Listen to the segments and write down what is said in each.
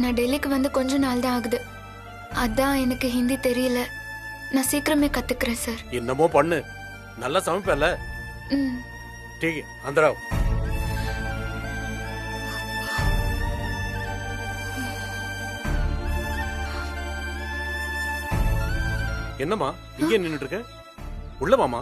நான் டெல்லிக்கு வந்து கொஞ்ச நாள் தான் ஆகுது. அதான் எனக்கு ஹிந்தி தெரியல. நான் சீக்கிரமே கத்துக்கிறேன் சார். என்னமோ பண்ணு, நல்லா சமைப்பல. ம். ठीक है, अंदर आओ. என்னம்மா இங்கே நின்னுட்டு இருக்க? உள்ள வாமா.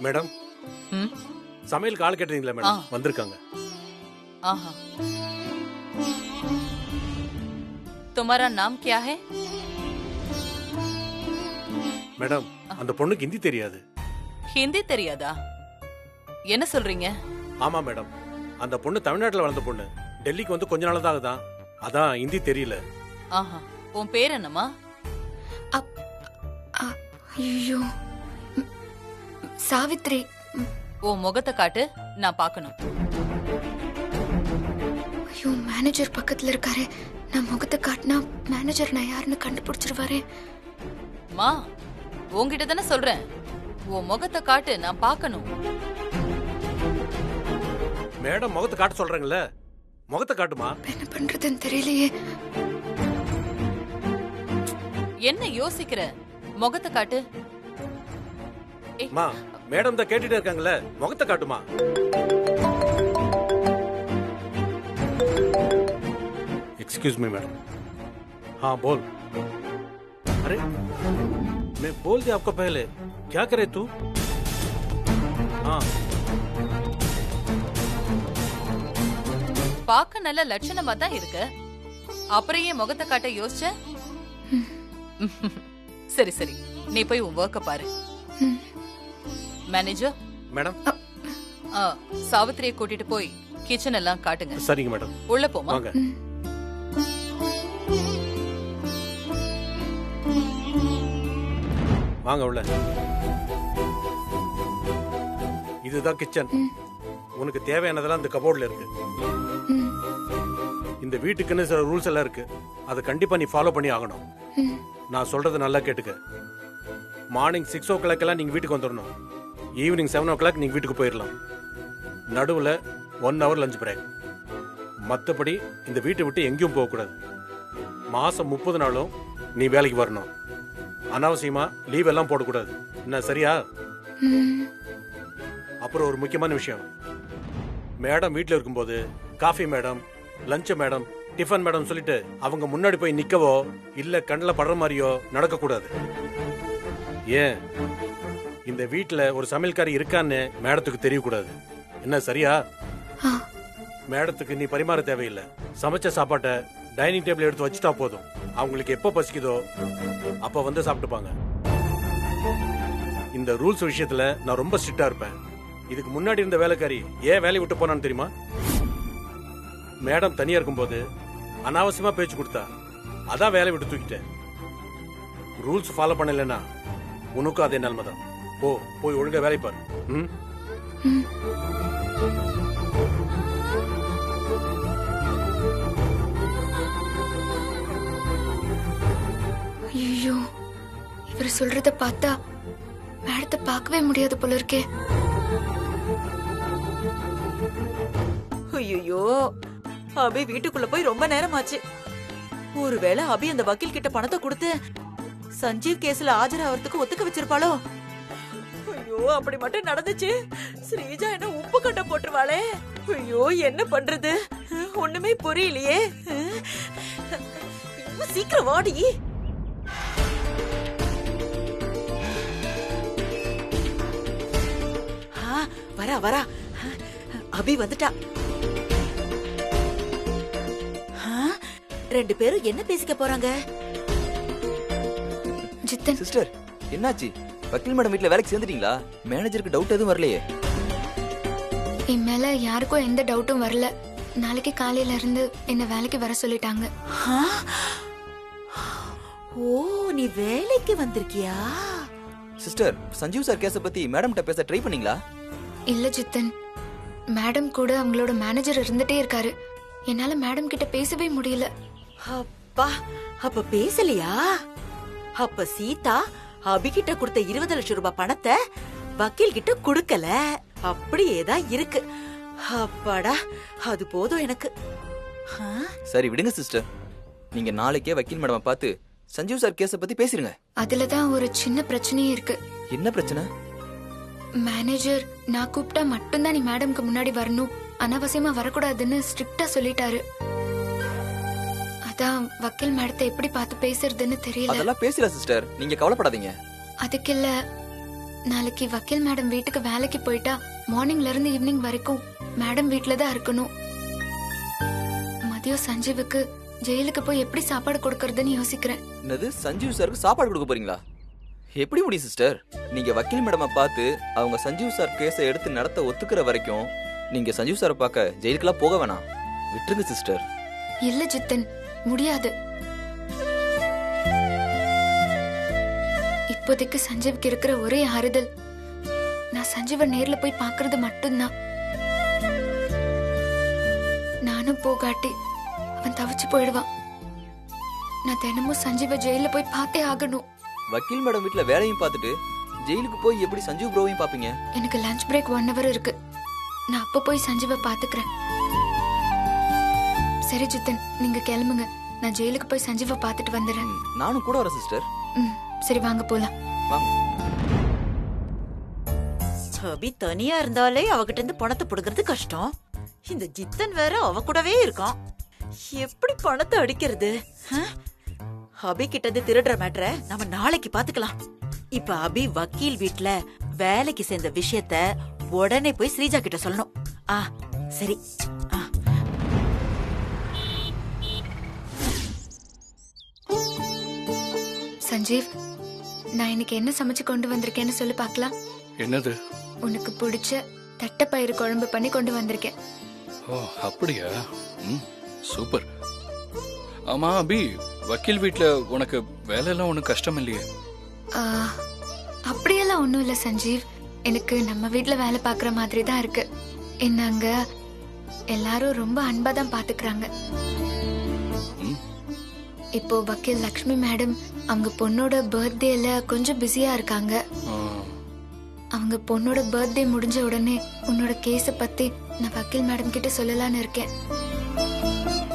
மேடம், சமையல் கால் கேட்டீங்களா மேடம்? வந்திருக்காங்க. आहा। तुम्हारा नाम क्या है? மேடம், அந்த பொண்ணுக்கு ஹிந்தி தெரியாது. ஹிந்தி தெரியாதா? என்ன சொல்றீங்க? ஆமா மேடம், அந்த பொண்ணு தமிழ்நாட்டுல வளர்ந்த பொண்ணு. டெல்லிக்கு வந்து கொஞ்ச நாள் தான் ஆகுதான். அதான் ஹிந்தி தெரியல. ஆஹா. உன் பேர் என்னம்மா? ஐயோ, சாவித்ரி. உன் முகத்தை காட்டு, நான் பார்க்கணும். ஐயோ, மேனேஜர் பக்கத்துல இருக்காரு. நான் முகத்தை காட்டினா மேனேஜர் நான் யாருன்னு கண்டுபிடிச்சிருவாரு. மா, உன்கிட்ட தானே சொல்றேன். உன் முகத்தை காட்டு, நான் பார்க்கணும். மேடம் முகத்தை காட்ட சொல்றீங்கல்ல, முகத்தை காட்டுமா. என்ன பண்றதுன்னு தெரியலையே. என்ன யோசிக்கிற? முகத்தை காட்டு. மா, மேடம் தான் கேட்டுட்டே இருக்காங்கல்ல, முகத்தை காட்டுமா. Excuse me madam. हाँ बोल. अरे मैं बोल दिया आपको पहले. क्या करे तू? हाँ. பார்க்க நல்ல லட்சணமா தான் இருக்கு. அப்புறம் ஏன் முகத்தை காட்ட யோசிச்ச? சரி சரி, நீ போய் உன் ஒர்க்க பாரு. மேனேஜர் மேடம், சாவித்திரியை கூட்டிட்டு போய் கிச்சன் எல்லாம் காட்டுங்க. சரிங்க மேடம். உள்ள போமா. வாங்க. வாங்க உள்ள. இதுதான் கிச்சன். உனக்கு தேவையானதெல்லாம் இந்த கபோர்ட்ல இருக்கு. இந்த வீட்டுக்குன்னு சில ரூல்ஸ் எல்லாம் இருக்கு. அதை கண்டிப்பா நீ ஃபாலோ பண்ணி ஆகணும். நான் சொல்றது நல்லா கேட்டுக்க. மார்னிங் 6 o'clock எல்லாம் நீங்க வீட்டுக்கு வந்துடணும். ஈவினிங் 7 o'clock நீங்க வீட்டுக்கு போயிடலாம். நடுவில் 1 hour லஞ்ச் பிரேக். மற்றபடி இந்த வீட்டை விட்டு எங்கேயும் போகக்கூடாது. மாசம் 30 நாளும் நீ வேலைக்கு வரணும். அனாவசியமா லீவ் எல்லாம் போடக்கூடாது. என்ன சரியா? அப்புறம் ஒரு முக்கியமான விஷயம், மேடம் வீட்டில் இருக்கும்போது coffee madam, lunch madam, tiffin madam சொல்லிட்டு அவங்க முன்னாடி போய் நிக்கவோ இல்ல கண்ணில் படுற மாதிரியோ நடக்கக்கூடாது. ஏன், இந்த வீட்டில் ஒரு சமையல்காரி இருக்கான்னு மேடத்துக்கு தெரியக்கூடாது. என்ன சரியா? மேடத்துக்கு நீ பரிமாற தேவையில்லை. சமைச்ச சாப்பாட்டை டைனிங் டேபிள் எடுத்து வச்சுட்டா போதும். அவங்களுக்கு எப்போ பசிக்குதோ அப்ப வந்து சாப்பிட்டுப்பாங்க. இந்த ரூல்ஸ் விஷயத்துல நான் ரொம்ப ஸ்ட்ரிக்டா இருப்பேன். இதுக்கு முன்னாடி இருந்த வேலைக்காரி ஏன் வேலையை விட்டு போனான்னு தெரியுமா? மேடம் தனியா இருக்கும்போது அனாவசியமா பேச்சு கொடுத்தா, அதான் வேலையை விட்டு தூக்கிட்டேன். ரூல்ஸ் ஃபாலோ பண்ணலன்னா உனக்கும் அதே நிலைமை தான். போய் ஒழுங்கா வேலை பாரு. ஐயோ, இவர் சொல்றத பார்த்தா மேடத்தை பார்க்கவே முடியாது போல இருக்கே. ஐயோ, அபி வீட்டுக்குள்ள போய் ரொம்ப நேரம் ஆச்சு. ஒருவேளை அபி அந்த வக்கீல் கிட்ட பணத்தை கொடுத்து சஞ்சீவ் கேஸ்ல ஆஜராகிறதுக்கு ஒத்துக்க வச்சிருப்பாளோ? ஐயோ, அப்படி மட்டும் நடந்துச்சு, ஸ்ரீஜா என்ன உப்பு கட்ட போட்டுருவாளே. ஐயோ, என்ன பண்றது? ஒண்ணுமே புரியலையே. சீக்கிரம் வாடி. வரா வரா, அபி வந்துட்டா. ரெண்டு பேரும் என்ன பேசிக்க போறாங்க? ஜித்தன் சிஸ்டர், என்னாச்சு? வக்கீல் மேடம் வீட்ல வேலைக்கு சேர்ந்துட்டீங்களா? மேனேஜருக்கு டவுட் எதுவும் வரலையே? என் மேல யாருக்கும் எந்த டவுட்டும் வரல. நாளைக்கு காலையில இருந்து என்ன வேலைக்கு வர சொல்லிட்டாங்க. ஓ, நீ வேலைக்கு வந்திருக்கியா? சிஸ்டர், சஞ்சீவ் சார் கேஸ பத்தி மேடம் கிட்ட பேச ட்ரை பண்ணீங்களா? இல்ல ஜித்தன், மேடம் கூட அவங்களோட மேனேஜர் இருந்துட்டே இருக்காரு. என்னால மேடம் கிட்ட பேசவே முடியல. அப்பா, அப்ப பேசலையா? அப்ப சீதா அபிகிட்ட கொடுத்த 20 லட்சம் ரூபாய் பணத்தை வக்கீல் கிட்ட கொடுக்கல. அப்படியேதான் இருக்கு. அப்பாடா, அது போதும் எனக்கு. சரி விடுங்க சிஸ்டர். நீங்க நாளைக்கே வக்கீல் மேடம் பார்த்து சஞ்சீவ் சார் கேஸ பத்தி பேசிருங்க. அதுலதான் ஒரு சின்ன பிரச்சனையே இருக்கு. என்ன பிரச்சனை? மேனேஜர் நான் கூப்பிட்டா மட்டும்தான் நீ மேடம்க்கு முன்னாடி வரணும், அனாவசியமா வரக்கூடாதுன்னு ஸ்ட்ரிக்டா சொல்லிட்டாரு. அதான் வக்கீல் மேடத்தை எப்படி பார்த்து பேசுறதுன்னு தெரியல. அதெல்லாம் பேசல சிஸ்டர், நீங்க கவலைப்படாதீங்க. அதுக்கு இல்ல, நாளைக்கு வக்கீல் மேடம் வீட்டுக்கு வேலைக்கு போயிட்டா மார்னிங்ல இருந்து ஈவினிங் வரைக்கும் மேடம் வீட்ல தான் இருக்கணும். மதியம் சஞ்சீவுக்கு ஜெயிலுக்கு போய் எப்படி சாப்பாடு கொடுக்கறதுன்னு யோசிக்கிறேன். என்னது, சஞ்சீவ் சாருக்கு சாப்பாடு கொடுக்க போறீங்களா? எப்படி முடியும் சிஸ்டர்? நீங்க வக்கீல் மேடமை பார்த்து அவங்க சஞ்சீவ் சார் கேஸை எடுத்து நடத்த ஒத்துக்கிற வரைக்கும் நீங்க சஞ்சீவ் சாரை பார்க்க ஜெயிலுக்கெல்லாம் போக வேணாம். விட்டுருங்க சிஸ்டர். இல்ல ஜித்தன், முடியாது. இப்போதைக்கு சஞ்சீவுக்கு இருக்கிற ஒரே ஆறுதல் நான் சஞ்சீவை நேர்ல போய் பார்க்கறது மட்டும்தான். நானும் போகாட்டி அவன் தவிச்சு போயிடுவான். நான் தினமும் சஞ்சீவை ஜெயில போய் பார்த்தே ஆகணும். வக்கீல் மேடம் வீட்ல வேலையும் பார்த்துட்டு ஜெயிலுக்கு போய் எப்படி சஞ்சீவ் ப்ரோவையும் பாப்பீங்க? எனக்கு லஞ்ச் பிரேக் 1 hour இருக்கு. நான் அப்ப போய் சஞ்சீவை பாத்துக்கிறேன். சரி ஜித்தன், நீங்க கிளம்புங்க. நான் ஜெயிலுக்கு போய் சஞ்சீவை பார்த்துட்டு வந்துடுறேன். நானும் கூட வரேன் சிஸ்டர். சரி வாங்க போலாம். வாங்க. அபி தனியா இருந்தாலே அவகிட்ட இருந்து பணத்தை புடுங்கிறது கஷ்டம். இந்த ஜித்தன் வேற அவ கூடவே இருக்கான். எப்படி பணத்தை அடிக்கிறது? அபி கிட்ட இருந்து திருடுற மேட்டரை நம்ம நாளைக்கு பாத்துக்கலாம். இப்ப அபி வக்கீல் வீட்ல வேலைக்கு சேர்ந்த விஷயத்த உடனே போய் ஸ்ரீஜா கிட்ட சொல்லணும். சரி. சஞ்சீவ், நான் இன்னைக்கு என்ன சமைச்சு கொண்டு வந்திருக்கேன்னு சொல்லி பார்க்கலாம். என்னது? உனக்கு பிடிச்ச தட்டைப்பயிறு குழம்பு பண்ணி கொண்டு வந்திருக்கேன். ஓ அப்படியா? சூப்பர். ஆமா அபி, வக்கீல் வீட்ல உனக்கு வேலையெல்லாம் ஒன்றும் கஷ்டம் இல்லையே? அப்படியெல்லாம் ஒன்றும் இல்லை சஞ்சீவ். எனக்கு நம்ம வீட்ல வேலை பார்க்குற மாதிரி தான் இருக்கு. என்னங்க எல்லாரும் ரொம்ப அன்பா தான் பாத்துக்கிறாங்க. இப்போ வக்கீல் லக்ஷ்மி மேடம் அவங்க பொண்ணோட பர்த்டேல கொஞ்சம் பிஸியா இருக்காங்க. அவங்க பொண்ணோட பர்த்டே முடிஞ்ச உடனே உன்னோட கேஸ பத்தி நான் வக்கீல் மேடம் கிட்ட சொல்லலான்னு இருக்கேன்.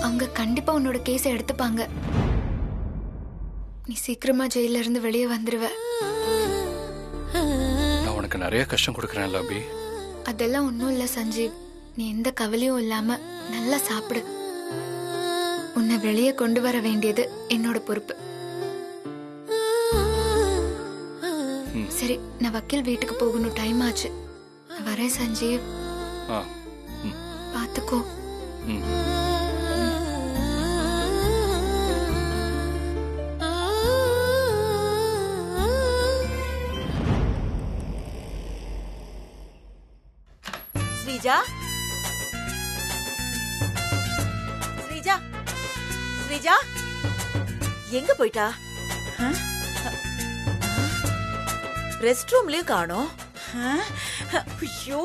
அவங்க கண்டிப்பா உன்னோட கேஸ எடுத்துப்பாங்க. நீ சீக்கிரமா ஜெயில இருந்து வெளியே வந்துருவ. நான் உனக்கு நிறைய கஷ்டம் கொடுக்கறேன்ல அபி. அதெல்லாம் ஒண்ணும் இல்ல சஞ்சீவ். நீ எந்த கவலையும் இல்லாம நல்லா சாப்பிடு. உன்னை வெளியே கொண்டு வர வேண்டியது என்னோட பொறுப்பு. சரி, நான் வக்கீல் வீட்டுக்கு போகணும், டைம் ஆச்சு. நான் வரேன் சஞ்சீவ். பாத்துக்கோ. ஸ்ரீஜா, ஸ்ரீஜா, ஸ்ரீஜா எங்க போயிட்டா? ரெஸ்ட் ரூம்லயும் காணோம். ஐயோ,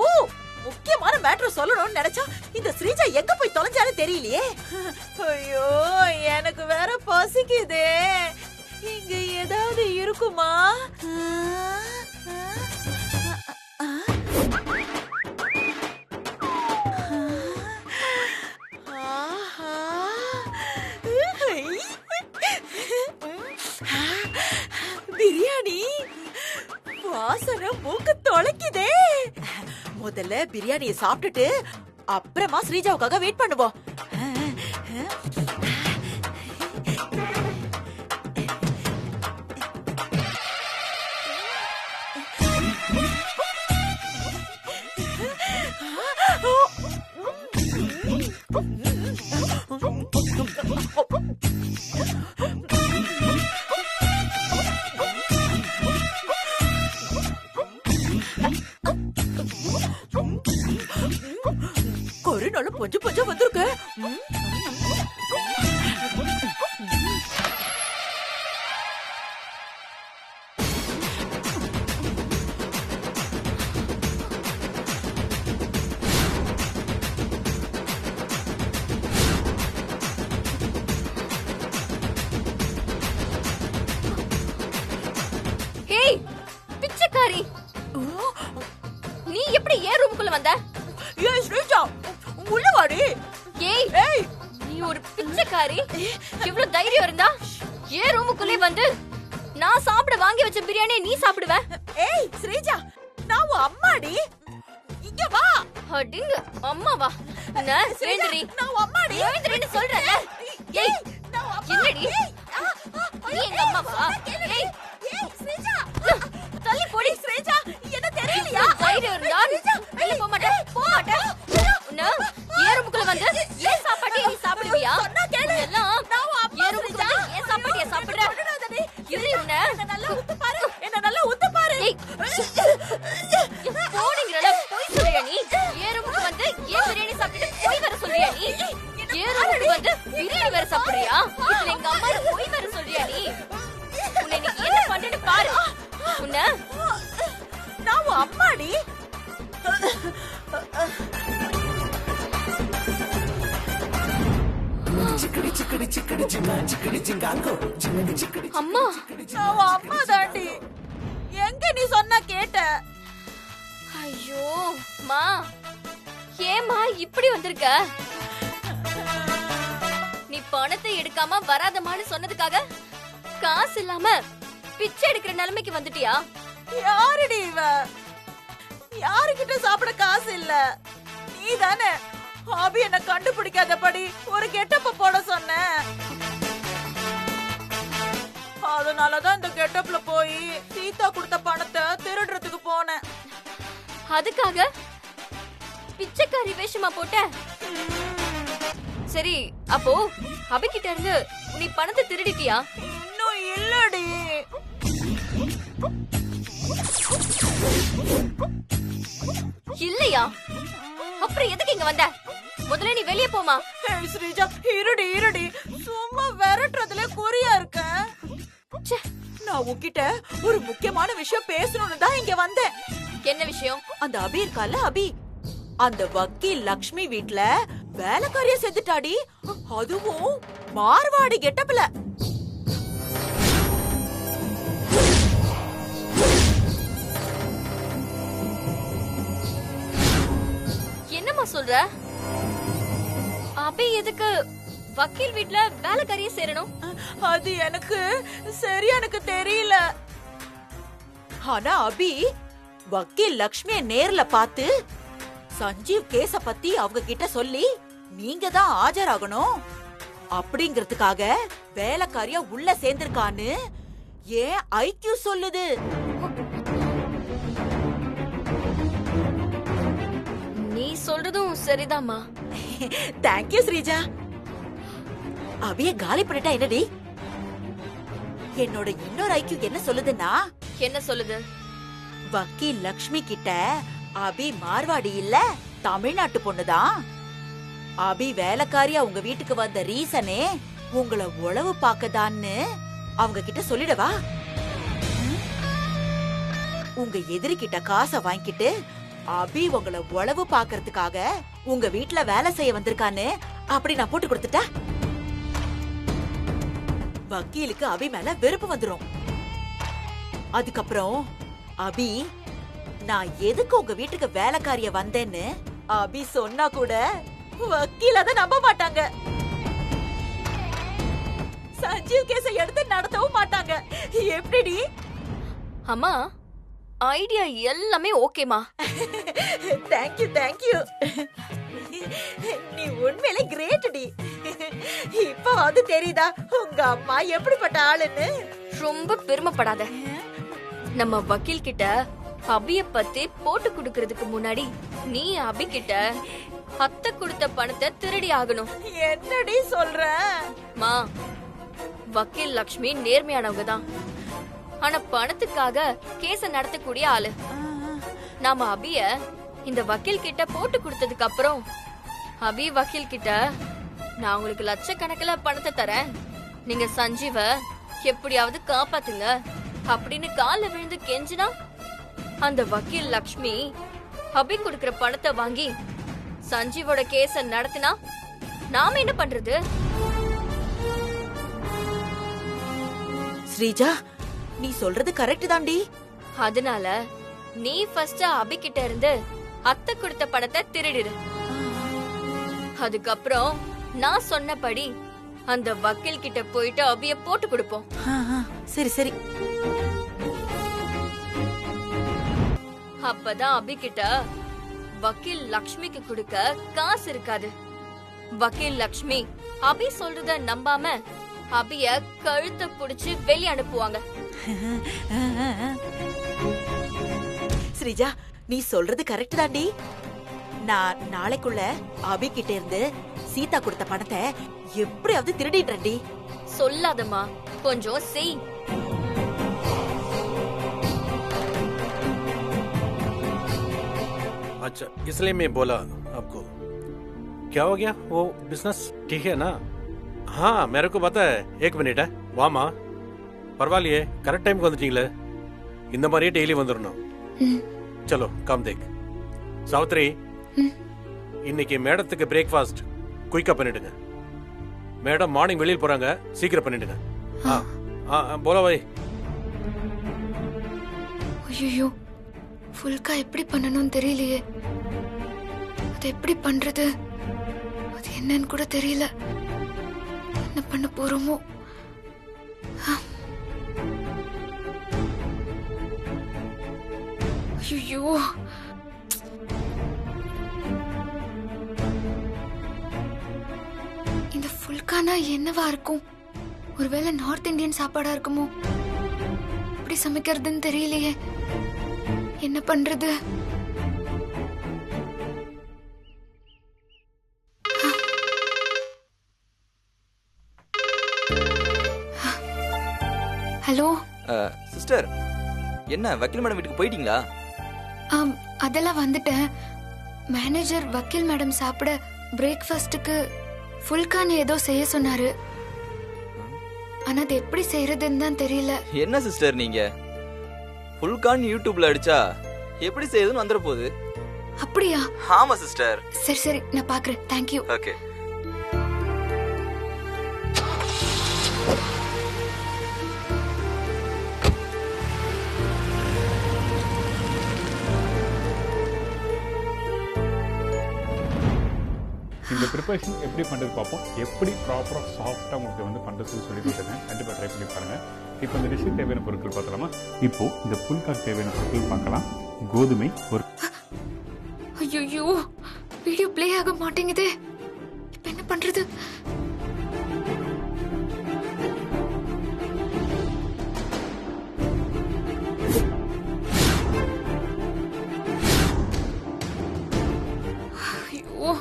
முக்கியமான மேட்டர் சொல்லணும்னு நினைச்சா இந்த ஸ்ரீஜா எங்க போய் தொலைஞ்சாலும் தெரியலையே. ஐயோ, எனக்கு வேற பசிக்குதே. இங்க ஏதாவது இருக்குமா? பிரியாணி வாசனை மூக்கு தொலைக்குதே. முதல்ல பிரியாணியை சாப்பிட்டுட்டு அப்புறமா ஸ்ரீஜாவுக்காக வெயிட் பண்ணுவோம். கொரினால கொஞ்சம் கொஞ்சம் வந்திருக்கு. பிச்சைக்காரி இவ்வளவு தைரியம் இருந்தா ஏன் ரூமுக்குள்ளே வந்து நான் சாப்பிட வாங்கி வச்ச பிரியாணியை நீ சாப்பிடுவ? ஏய் ஸ்ரீஜா, நான் உன் அம்மாடி. இங்க வா. அடிங்க அம்மாவா? நான் வேண்டரி. நான் உன் அம்மாடி. வேண்டரின்னு சொல்றல. ஏய் என்னடி? நீ எங்க அம்மாவா? ஏய் ஸ்ரீஜா, தள்ளி போடி. ஸ்ரீஜா, என்ன தெரியலையா? தைரியம் இருந்தா வெளிய போக மாட்டேன். போக மாட்டேன். உன்ன ஏன் ரூமுக்குள்ள வந்து ஏன் சாப்பாடு நீ சாப்பிடுவியா? சொன்னா கேளு. எல்லாம் நான் உன் அம்மா ஏன் ரூமுக்குள்ள வந்து ஏன் சாப்பாடு சாப்பிடுற? இது என்ன? என்ன நல்லா உத்து பாரு. என்ன நல்லா உத்து பாரு. ஏய் போடிங்கறல போய் சொல்றியா நீ? ஏன் ரூமுக்கு வந்து ஏன் பிரியாணி சாப்பிட்டு போய் வர சொல்றியா நீ? ஏன் ரூமுக்கு வந்து பிரியாணி வேற சாப்பிடுறியா? இதுல எங்க அம்மா போய் வர சொல்றியா நீ? உன்னை நீ என்ன பண்றேன்னு பாரு. உன்னை நான் உன் அம்மாடி. அம்மா நான் உன் அம்மா தாண்டி. எங்க நீ சொன்னா கேட்ட? ஐயோ மா ஏமா இப்படி வந்திருக்க? நீ பணத்தை எடுக்காம வராதமான்னு சொன்னதுக்காக காசு இல்லாம பிச்சை எடுக்கிற நிலைமைக்கு வந்துட்டியா? யாருடி இவ? யாருகிட்ட சாப்பிட காசு இல்ல? நீ தானே ஆபி என்ன கண்டுபிடிக்காதபடி ஒரு கெட்டப்ப போட சொன்ன. அதனாலதான் இந்த கெட்டப்ல போய் சீதா கொடுத்த பணத்தை திருடுறதுக்கு போனேன். அதுக்காக பிச்சைக்காரி வேஷமா போட்ட? சரி அப்போ அபிகிட்ட இருந்து நீ பணத்தை திருடிட்டியா? இன்னும் இல்லடி. இல்லையா? அப்புறம் எதுக்கு இங்க வந்த? முதல்ல நீ வெளியே போமா. ஏய் ஸ்ரீஜா, இருடி இருடி. சும்மா விரட்டுறதுல குறியா இருக்க. நான் உன்கிட்ட ஒரு முக்கியமான விஷயம் பேசணும்னு தான் இங்க வந்தேன். என்ன விஷயம்? அந்த அபி இருக்கால, அபி, அந்த வக்கீல் லக்ஷ்மி வீட்ல வேலைக்காரியா செத்துட்டாடி. அதுவும் மார்வாடி கெட்டப்ல. என்னம்மா சொல்ற? அபி எதுக்கு வக்கீல் வீட்ல வேலைக்காரியா சேரணும்? அது எனக்கு சரியா எனக்கு தெரியல. ஆனா அபி வக்கீல் லக்ஷ்மிய நேர்ல பார்த்து சஞ்சீவ் கேஸ பத்தி அவங்க கிட்ட சொல்லி நீங்க தான் ஆஜராகணும் அப்படிங்கறதுக்காக வேலைக்காரியா உள்ள சேர்ந்திருக்கான்னு ஏன் ஐக்யூ சொல்லுது. நீ சொல்றதும் சரிதாம்மா. தேங்க்யூ ஸ்ரீஜா. அபிய காலி பண்ணிட்டா என்னடி? என்னோட இன்னொரு ஐக்யூ என்ன சொல்லுதுன்னா, என்ன சொல்லுது? வக்கீல் லக்ஷ்மி கிட்ட அபி மார்வாடி இல்ல, தமிழ்நாட்டு பொண்ணுதான். அபி வேலைக்காரியா உங்க வீட்டுக்கு வந்த ரீசனே உங்களை உளவு பாக்கதான்னு அவங்க கிட்ட சொல்லிடவா? உங்க எதிரி கிட்ட காசை வாங்கிட்டு அபி உங்களை உளவு பாக்குறதுக்காக உங்க வீட்டுல வேலை செய்ய வந்திருக்கான்னு அப்படி நான் போட்டு கொடுத்துட்டா, வக்கீலுக்கு அபி மேல வெறுப்பு வந்துரும். அதுக்கப்புறம் அபி நான் எதுக்கு உங்க வீட்டுக்கு வேலைக்காரிய வந்தேன்னு அபி சொன்னா கூட வக்கீல் அதை நம்ப மாட்டாங்க. சஞ்சீவ் கேஸை எடுத்து நடத்தவும் மாட்டாங்க. எப்படிடி? அம்மா ஐடியா எல்லாமே ஓகேமா. Thank you thank you. நீ உண்மையிலே கிரேட் டி. இப்ப அது தெரியுதா உங்க அம்மா எப்படிப்பட்ட ஆளுன்னு? ரொம்ப பெருமைப்படாத. நம்ம வக்கீல் கிட்ட அபிய பத்தி போட்டு குடுக்கறதுக்கு முன்னாடி நீ அபி கிட்ட அத்தை கொடுத்த பணத்தை திருடி ஆகணும். என்னடி சொல்ற? மா வக்கீல் லக்ஷ்மி நேர்மையானவங்க தான். ஆனா பணத்துக்காக கேஸ நடத்தக்கூடிய ஆளு. நாம அபிய இந்த வக்கீல் கிட்ட போட்டு கொடுத்ததுக்கு அப்புறம் அபி வக்கீல் கிட்ட நான் உங்களுக்கு லட்சக்கணக்கில பணத்தை தரேன், நீங்க சஞ்சீவ எப்படியாவது காப்பாத்துங்க அப்படின்னு கால்ல விழுந்து கெஞ்சினா அந்த வக்கீல் லக்ஷ்மி அபி கொடுக்கிற பணத்தை வாங்கி சஞ்சீவோட கேஸ நடத்தினா நாம என்ன பண்றது? ஸ்ரீஜா, நீ சொல்றது கரெக்ட் தாண்டி. அதனால நீ ஃபர்ஸ்ட் அபி கிட்ட இருந்து அத்தை கொடுத்த பணத்தை திருடிடு. அதுக்கப்புறம் நான் சொன்னபடி அந்த வக்கீல் கிட்ட போயிட்டு அபிய போட்டு கொடுப்போம். சரி சரி. அப்பதான் அபி கிட்ட வக்கீல் லக்ஷ்மிக்கு கொடுக்க காசு இருக்காது. வக்கீல் லக்ஷ்மி அபி சொல்றத நம்பாம அபிய கழுத்தை புடிச்சு வெளிய அனுப்புவாங்க. ஸ்ரீஜா, நீ சொல்றது கரெக்ட் தாண்டி. நான் நாளைக்குள்ள அபி கிட்ட இருந்து சீதா கொடுத்த பணத்தை எப்படியாவது திருடிடுறேன்டி. சொல்லாதம்மா, கொஞ்சம் செய். अच्छा इसलिए मैं बोला आपको. क्या हो गया? वो बिजनेस ठीक है ना? हाँ मेरे को पता है. एक मिनट है. வாமா, பரவாயில்லையே, கரெக்ட் டைம்க்கு வந்துட்டீங்களே. இந்த மாதிரியே டெய்லி வந்துடணும். சலோ கம் தேக். சாவித்ரி, இன்னைக்கு மேடத்துக்கு பிரேக்ஃபாஸ்ட் குயிக்கா பண்ணிடுங்க. மேடம் மார்னிங் வெளியில் போறாங்க, சீக்கிரம் பண்ணிடுங்க. போல வை. ஐயோ, ஃபுல்கா எப்படி பண்ணணும்னு தெரியலையே. அது எப்படி பண்றது? அது என்னன்னு கூட தெரியல. என்ன பண்ண போறோமோ? ஐயோ, இந்த ஃபுல்கானா என்னவா இருக்கும்? ஒருவேளை நார்த் இந்தியன் சாப்பாடா இருக்குமோ? எப்படி சமைக்கிறதுன்னு தெரியலையே. என்ன பண்றது? ஹலோ சிஸ்டர், என்ன வக்கீல் மேடம் வீட்டுக்கு போயிட்டீங்களா? அதெல்லாம் வந்துட்டேன். மேனேஜர் வக்கீல் மேடம் சாப்பிட பிரேக்ஃபாஸ்டுக்கு ஃபுல்கான் ஏதோ செய்ய சொன்னாரு. ஆனா அது எப்படி செய்யறதுன்னு தான் தெரியல. என்ன சிஸ்டர் நீங்க ஃபுல்கான் யூடியூப்ல அடிச்சா எப்படி செய்யுதுன்னு வந்துற போகுது. அப்படியா? ஆமா சிஸ்டர். சரி சரி, நான் பாக்குறேன். தேங்க்யூ. ஓகே. இந்த ப்ரிப்பரேஷன் எப்படி பண்ணுறது பார்ப்போம். எப்படி ப்ராப்பராக சாஃப்டாக உங்களுக்கு வந்து பண்ணுறதுன்னு சொல்லி கொடுத்துருக்கேன். கண்டிப்பாக ட்ரை பண்ணி பாருங்கள். இப்போ இந்த டிஷ்ஷுக்கு தேவையான பொருட்கள் பார்த்தலாமா? இப்போது இந்த ஃபுல்காக்கு தேவையான பொருட்கள் பார்க்கலாம். கோதுமை ஒரு ஐயோ, வீடியோ பிளே ஆக மாட்டேங்குதே. இப்போ என்ன பண்றது? ஐயோ,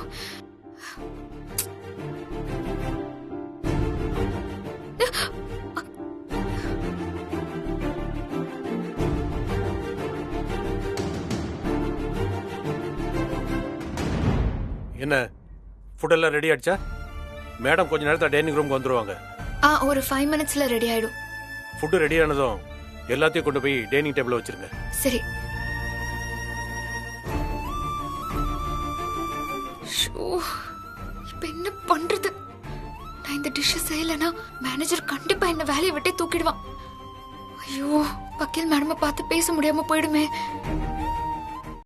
என்ன ஃபுட் எல்லாம் ரெடி ஆயிடுச்சா? மேடம் கொஞ்ச நேரத்துல டைனிங் ரூம்க்கு வந்துருவாங்க. ஒரு 5 மினிட்ஸ்ல ரெடி ஆயிடும். ஃபுட் ரெடி ஆனதும் எல்லாத்தையும் கொண்டு போய் டைனிங் டேபிள்ல வச்சிருங்க. சரி. இப்ப என்ன பண்றது? நான் இந்த டிஷ் செய்யலனா மேனேஜர் கண்டிப்பா என்ன வேலையை விட்டே தூக்கிடுவான். ஐயோ, வக்கீல் மேடமை பார்த்து பேச முடியாம போயிடுமே.